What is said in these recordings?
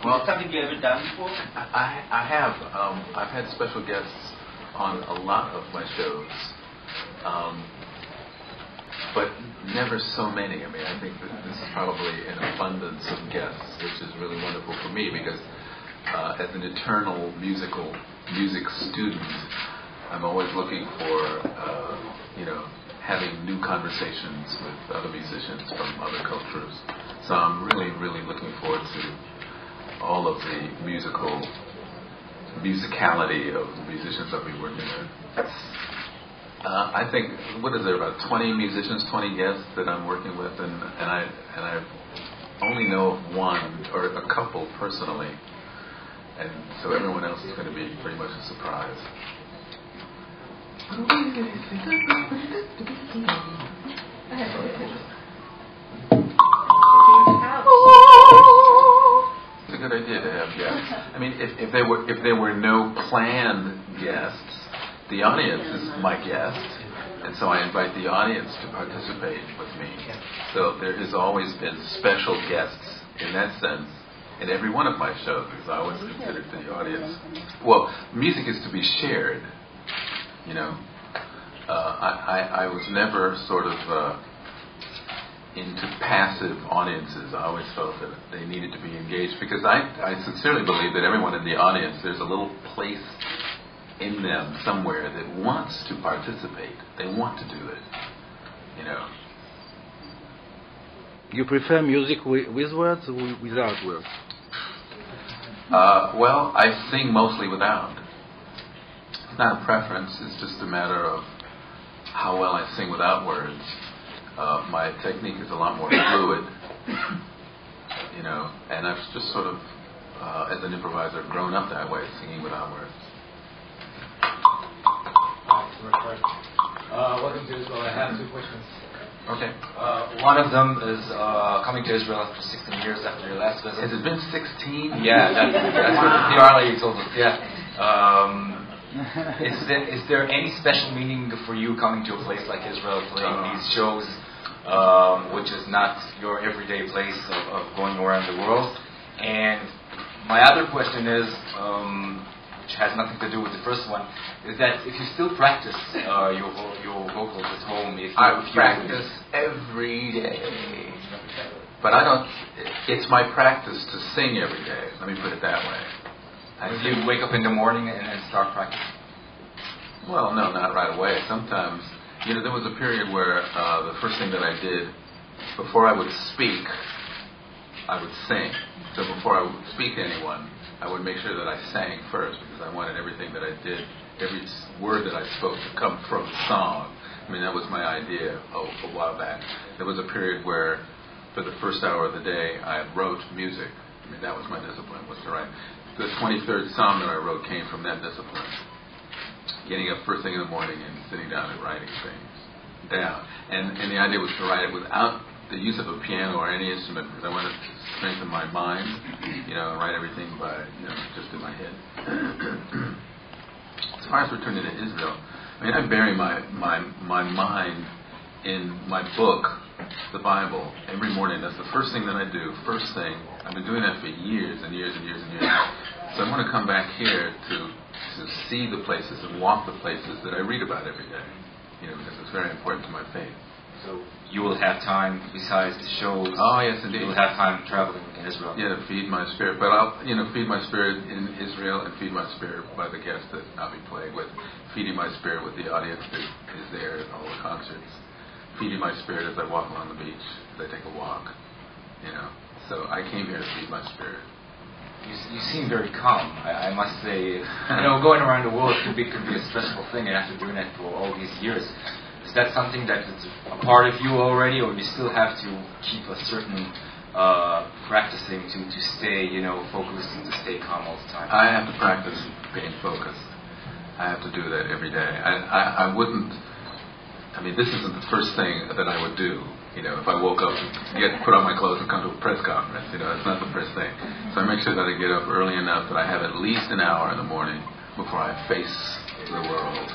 Well, something you ever done before? I have. I've had special guests on a lot of my shows, but never so many. I mean, I think that this is probably an abundance of guests, which is really wonderful for me because as an eternal music student, I'm always looking for, having new conversations with other musicians from other cultures. So I'm really, really looking forward to all of the musicality of the musicians I'll be working with. I think, what is there, about 20 musicians, 20 guests that I'm working with, and I only know of one or a couple personally, and so everyone else is going to be pretty much a surprise. It's a good idea to have guests. I mean, if there were no planned guests, the audience is my guest, and so I invite the audience to participate with me. So there has always been special guests in that sense in every one of my shows, because I always consider the audience. Well, music is to be shared. I was never sort of into passive audiences. I always felt that they needed to be engaged, because I sincerely believe that everyone in the audience, there's a little place in them somewhere that wants to participate. They want to do it. You prefer music with words or without words? Well, I sing mostly without. It's not a preference. It's just a matter of how well I sing without words. My technique is a lot more fluid, and I've just sort of, as an improviser, grown up that way, singing without words. Welcome to Israel. I have two questions. Okay. One of them is coming to Israel after 16 years after your last visit. Has it been 16? Yeah, that's what the PR lady told us. Yeah. Is there any special meaning for you coming to a place like Israel, playing these shows, which is not your everyday place of going around the world? And my other question is, which has nothing to do with the first one, is that if you still practice your vocals at home, I practice every day, but I don't. It's my practice to sing every day. Let me put it that way. Do you wake up in the morning and start practicing? Well, no, not right away. Sometimes, there was a period where the first thing that I did, before I would speak, I would sing. So before I would speak to anyone, I would make sure that I sang first, because I wanted everything that I did, every word that I spoke, to come from song. I mean, that was my idea a while back. There was a period where, for the first hour of the day, I wrote music. I mean, that was my discipline, was to write. The 23rd Psalm that I wrote came from that discipline. Getting up first thing in the morning and sitting down and writing things down. And the idea was to write it without the use of a piano or any instrument, because I wanted to strengthen my mind, and write everything by, just in my head. As far as returning to Israel, I mean, I bury my mind in my book, the Bible, every morning. That's the first thing that I do. First thing. I've been doing that for years and years and years and years. So I want to come back here to see the places and walk the places that I read about every day, because it's very important to my faith. So you will have time, besides the shows. Oh, yes, indeed. You will have time traveling in Israel. Yeah, to feed my spirit. But I'll, feed my spirit in Israel and feed my spirit by the guests that I'll be playing with. Feeding my spirit with the audience that is there at all the concerts. Feeding my spirit as I walk along the beach, as I take a walk. So I came here to feed my spirit. You seem very calm. I must say, going around the world could be a stressful thing, and after doing that for all these years. Is that something that is a part of you already, or you still have to keep a certain practicing to stay, focused and to stay calm all the time? I have to practice being focused. I have to do that every day. I wouldn't. I mean, this isn't the first thing that I would do. If I woke up, put on my clothes and come to a press conference, it's not the first thing. So I make sure that I get up early enough that I have at least an hour in the morning before I face the world,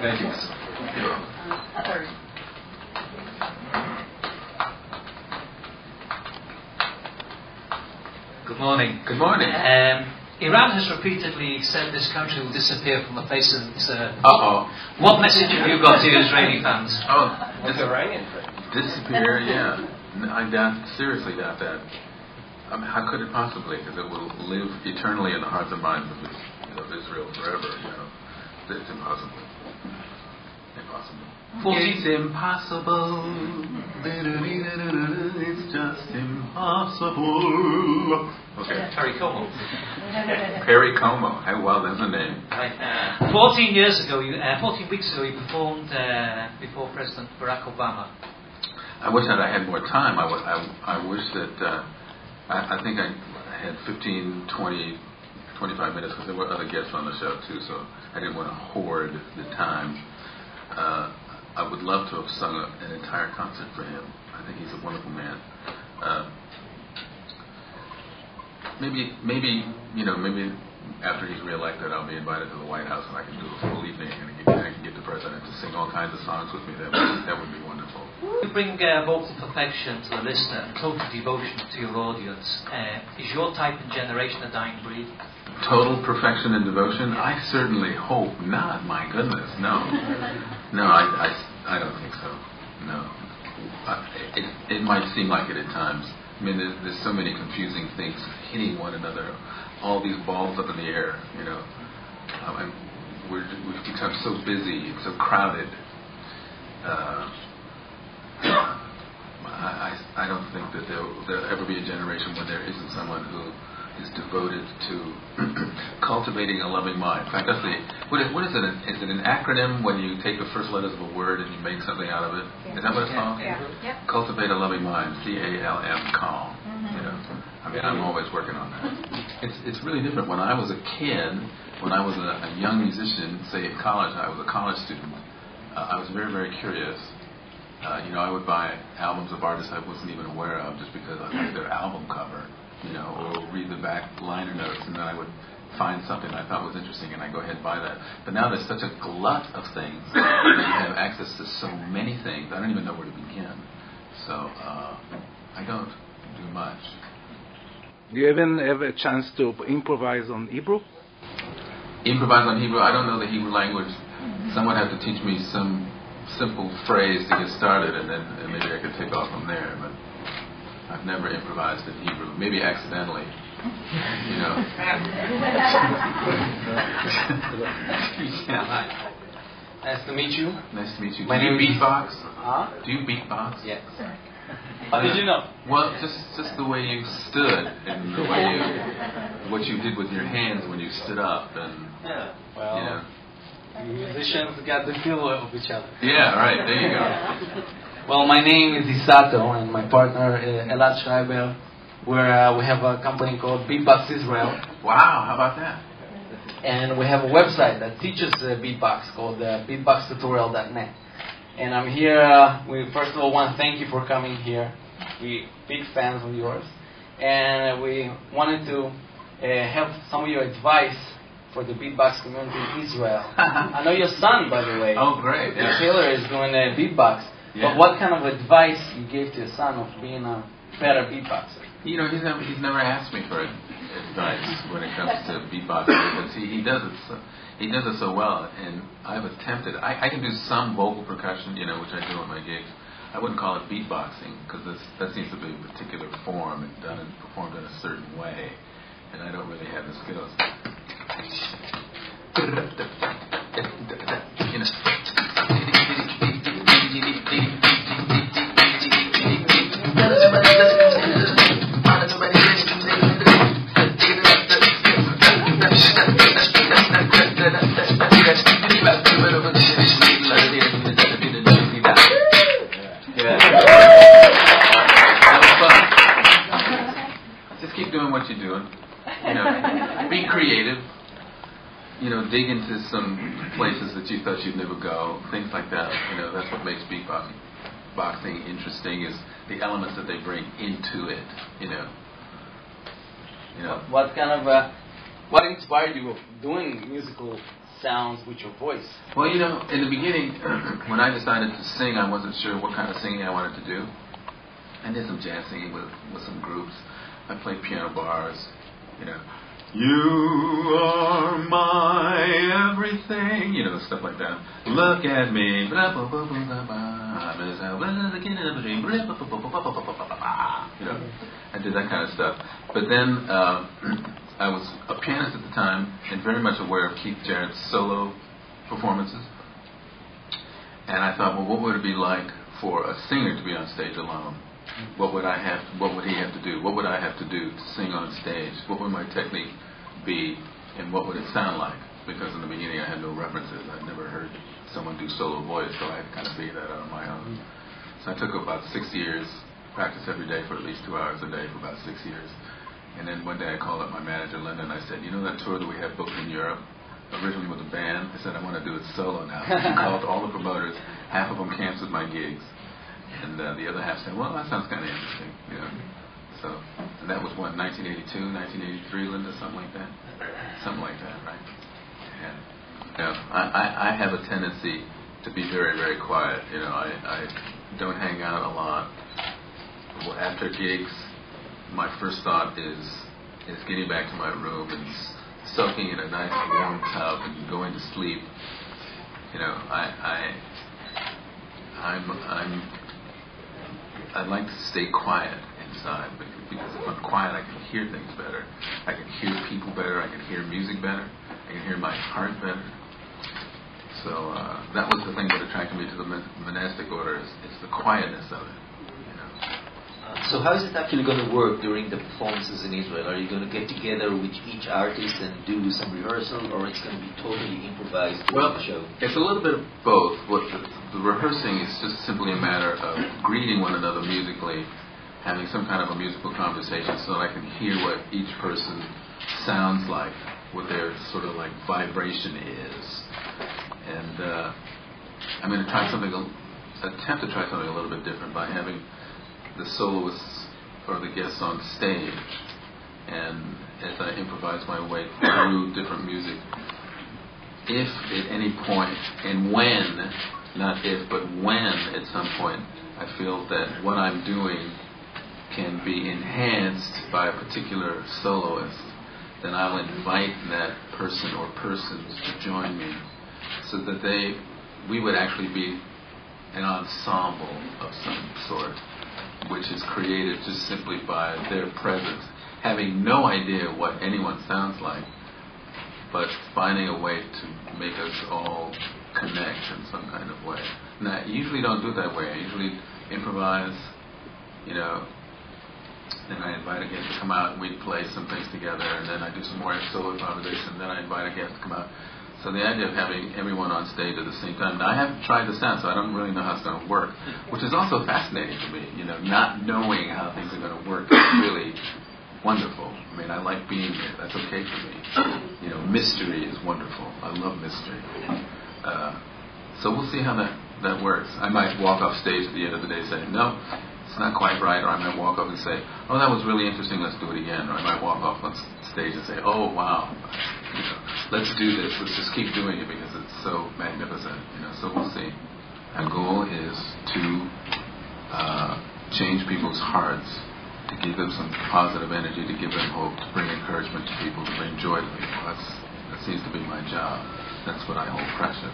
Thank you. Good morning. Good morning. Iran has repeatedly said this country will disappear from the face of this earth. Uh-oh. What message have you got to your Israeli fans? Oh, Iranian. disappear, yeah. Seriously doubt that. I mean, how could it possibly? Because it will live eternally in the hearts and minds of Israel forever, It's impossible. Impossible. It's impossible. It's just impossible. Okay. Perry Como. Perry Como. How well, that's a name. Right. 14 weeks ago, you performed before President Barack Obama. I wish that I had more time. I wish that I think I had 15, 20, 25 minutes because there were other guests on the show too, so I didn't want to hoard the time. I would love to have sung an entire concert for him. I think he's a wonderful man. Maybe after he's reelected, I'll be invited to the White House and I can do a full evening and I can get the president to sing all kinds of songs with me. That would be wonderful. You bring vocal perfection to the listener and total devotion to your audience. Is your type and generation a dying breed? Total perfection and devotion? I certainly hope not. My goodness, no. No, I don't think so. No. It might seem like it at times. I mean, there's so many confusing things hitting one another. All these balls up in the air, we've become so busy and so crowded. I don't think that there'll ever be a generation when there isn't someone who is devoted to cultivating a loving mind. In fact, that's what is it? Is it an acronym when you take the first letters of a word and you make something out of it? Is that what it's called? Yeah. Cultivate a loving mind. CALM, calm. I mean, I'm always working on that. It's really different. When I was a kid, when I was a young musician, say at college, I was a college student. I was very, very curious. I would buy albums of artists I wasn't even aware of just because I liked their album cover. Or read the back liner notes, and then I would find something I thought was interesting, and I'd go ahead and buy that. But now there's such a glut of things that you have access to so many things, I don't even know where to begin. So I don't do much. Do you even have a chance to improvise on Hebrew? Improvise on Hebrew? I don't know the Hebrew language. Someone have to teach me some simple phrase to get started, and then maybe I could take off from there. But I've never improvised in Hebrew, maybe accidentally, Nice to meet you. Nice to meet you. My Do you name is- beatbox? Huh? Do you beatbox? Yes. How did you know? Well, just the way you stood and the way what you did with your hands when you stood up, and Well, musicians got the feel of each other. yeah, right. There you go. Well, my name is Isato, and my partner Elad Schreiber. We have a company called Beatbox Israel, Wow, how about that? and we have a website that teaches beatbox called beatboxtutorial.net. And I'm here. We first of all want to thank you for coming here. We're big fans of yours, and we wanted to have some of your advice for the beatbox community in Israel. I know your son, by the way. Oh, great. Yeah. Taylor is doing beatbox. Yeah. But what kind of advice you gave to your son of being a better beatboxer? He's never asked me for advice when it comes to beatboxing because he does it so well, and I've attempted. I can do some vocal percussion, which I do on my gigs. I wouldn't call it beatboxing because that seems to be a particular form and done and performed in a certain way, and I don't really have the skills. Just keep doing what you're doing. Be creative. Dig into some places that you thought you'd never go. Things like that. That's what makes beatboxing interesting is the elements that they bring into it. What kind of what inspired you of doing musical sounds with your voice? Well, in the beginning, when I decided to sing, I wasn't sure what kind of singing I wanted to do. I did some jazz singing with some groups. I played piano bars, you know. You are my everything, you know, stuff like that. Look at me, you know. I did that kind of stuff. But then I was a pianist at the time and very much aware of Keith Jarrett's solo performances. And I thought, well, what would it be like for a singer to be on stage alone? What would he have to do? What would I have to do to sing on stage? What would my technique be, and what would it sound like? Because in the beginning I had no references. I'd never heard someone do solo voice, so I had to kind of figure that out on my own. So I took about 6 years, practiced every day for at least 2 hours a day for about 6 years. And then one day I called up my manager, Linda, and I said, you know that tour that we have booked in Europe? Originally with a band. I said, I want to do it solo now. She called all the promoters. Half of them canceled my gigs. And the other half said, well, that sounds kind of interesting, you know. So, and that was what, 1982, 1983, Linda, something like that? Something like that, right? And, you know, I have a tendency to be very, very quiet. You know, I don't hang out a lot. Well, after gigs, my first thought is getting back to my room and soaking in a nice warm tub and going to sleep. You know, I like to stay quiet inside because if I'm quiet, I can hear things better. I can hear people better. I can hear music better. I can hear my heart better. So that was the thing that attracted me to the monastic order. It's the quietness of it. You know. So how is it actually going to work during the performances in Israel? Are you going to get together with each artist and do some rehearsal, or it's going to be totally improvised during the show? It's a little bit of both. What the rehearsing is just simply a matter of greeting one another musically, having some kind of a musical conversation so that I can hear what each person sounds like, what their sort of like vibration is. And I'm going to attempt to try something a little bit different by having the soloists or the guests on stage, and as I improvise my way through different music, if at any point, and when, not if, but when at some point I feel that what I'm doing can be enhanced by a particular soloist, then I'll invite that person or persons to join me so that we would actually be an ensemble of some sort, which is created just simply by their presence, having no idea what anyone sounds like, but finding a way to make us all connect in some kind of way. Now, I usually don't do it that way. I usually improvise, you know, then I invite a guest to come out, and we play some things together, and then I do some more solo improvisation, and then I invite a guest to come out. So the idea of having everyone on stage at the same time. Now, I haven't tried this out, so I don't really know how it's going to work, which is also fascinating to me. You know, not knowing how things are going to work is really wonderful. I mean, I like being here. That's okay for me. You know, mystery is wonderful. I love mystery. So we'll see how that works. I might walk off stage at the end of the day and say, no, it's not quite right, or I might walk up and say, oh, that was really interesting, let's do it again. Or I might walk off on stage and say, oh, wow, you know, let's do this, let's just keep doing it because it's so magnificent, you know, so we'll see. Our goal is to change people's hearts, to give them some positive energy, to give them hope, to bring encouragement to people, to bring joy to people. That seems to be my job. That's what I hold precious.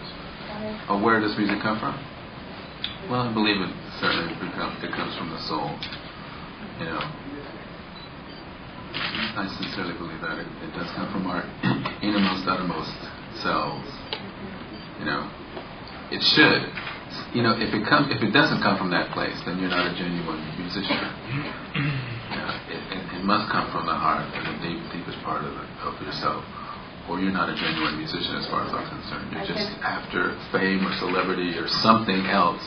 Oh, where does music come from? Well, I believe it certainly comes from the soul. You know, I sincerely believe that it does come from our innermost, uttermost selves. You know, it should. You know, if it doesn't come from that place, then you're not a genuine musician. You know, it must come from the heart and the deepest part of yourself, or you're not a genuine musician as far as I'm concerned. You're just after fame or celebrity or something else,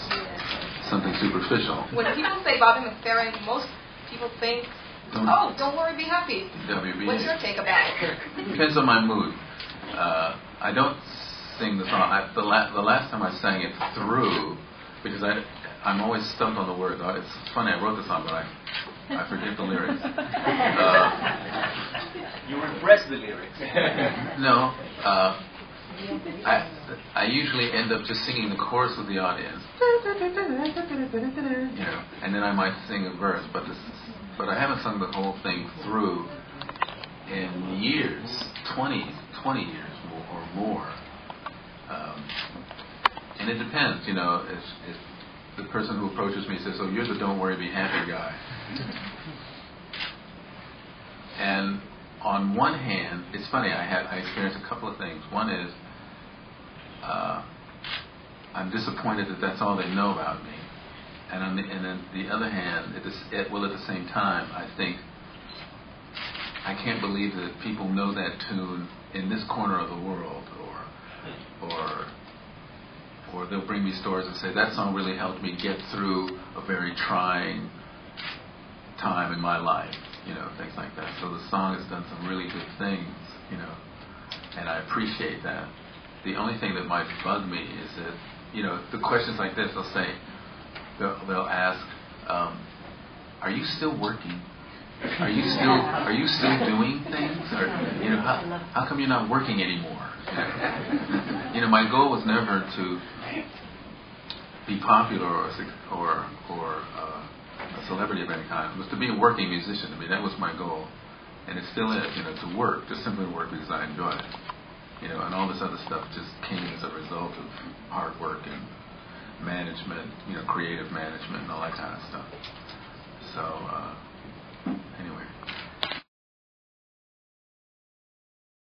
something superficial. When people say Bobby Mcferrin, most people think, don't worry, be happy. WB. What's your take about it? Depends on my mood. I don't sing the song. The last time I sang it through, because I'm always stumped on the words. It's funny, I wrote the song, but I forget the lyrics. You repress the lyrics. No. I usually end up just singing the chorus with the audience. You know, and then I might sing a verse, but but I haven't sung the whole thing through in years, 20 years or more. And it depends, you know, if the person who approaches me says, "Oh, you're the don't worry, be happy guy." And on one hand, it's funny, I experienced a couple of things. One is, I'm disappointed that that's all they know about me. And then the other hand, at the same time, I think, I can't believe that people know that tune in this corner of the world, or they'll bring me stories and say, that song really helped me get through a very trying time in my life, you know, things like that. So the song has done some really good things, you know, and I appreciate that. The only thing that might bug me is that, you know, the questions like this, they'll ask, are you still working? Are you still doing things? Or, you know, how come you're not working anymore? You know, my goal was never to be popular or a celebrity of any kind. It was to be a working musician. I mean, that was my goal, and it still is. You know, to work, just simply work because I enjoy it. You know, and all this other stuff just came as a result of hard work and management, you know, creative management and all that kind of stuff. So, anyway.